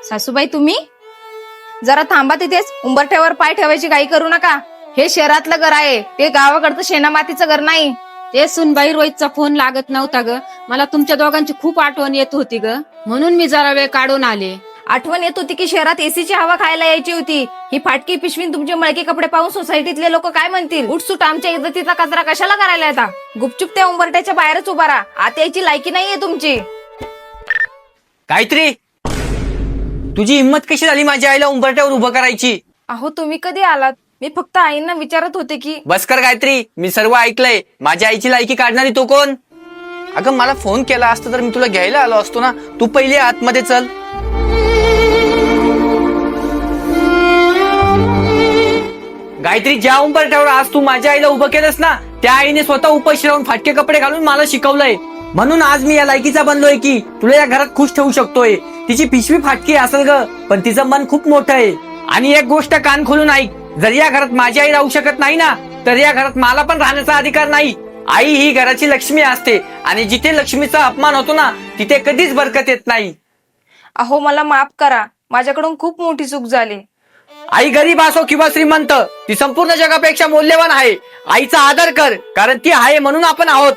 सासूबाई तुम्ही जरा थांबा तिथेच. उंबरठ्यावर पाय ठेवायची घाई करू नका. हे शहरातलं घर आहे, ते गावाकडचं शेणामातीचं घर नाही. ते सुनबाई रोहितचा फोन लागत नव्हता ग. मला तुमच्या दोघांची खूप आठवण येत होती ग, म्हणून मी जरा वेळ काढून आले. आठवण येत होती की शहरात एसीची हवा खायला यायची होती. ही फाटकी पिशवी तुमचे मळके कपडे पाहून सोसायटीतले लोक काय म्हणतील? उठसूट आमच्या इज्जतीचा कचरा कशाला करायला येता? गुपचूप त्या उंबरठ्याच्या बाहेरच उभा राहा. आत यायची लायकी नाहीये तुमची. गायत्री, तुझी हिंमत कशी झाली माझ्या आईला उंबरठ्यावर उभं करायची? अहो तुम्ही कधी आलात? मी फक्त आईंना विचारत होते की. बस कर गायत्री, मी सर्व ऐकलंय. माझ्या आईची लायकी काढणारी तो कोण? अगं मला फोन केला असता तर मी तुला घ्यायला आलो असतो ना. तू पहिले आतमध्ये चल. गायत्री, ज्या उंबरठ्यावर आज तू माझ्या आईला उभं केलंस ना, त्या आईने स्वतः उपाशी राहून फाटके कपडे घालून मला शिकवलंय. म्हणून आज मी या लायकीचा बनलोय की तुला या घरात खुश ठेवू शकतोय. तिची पिशवी फाटकी असेल ग, पण तिचं मन खूप मोठं आहे. आणि एक गोष्ट कान खोलून ऐक, जर या घरात माझी आई राहू शकत नाही ना, तर या घरात मला पण राहण्याचा अधिकार नाही. आई ही घराची लक्ष्मी असते आणि जिथे लक्ष्मीचा अपमान होतो ना, तिथे कधीच बरकत येत नाही. अहो मला माफ करा, माझ्याकडून खूप मोठी चूक झाली. आई गरीब असो किंवा श्रीमंत, ती संपूर्ण जगापेक्षा मौल्यवान आहे. आईचा आदर कर, कारण ती आहे म्हणून आपण आहोत.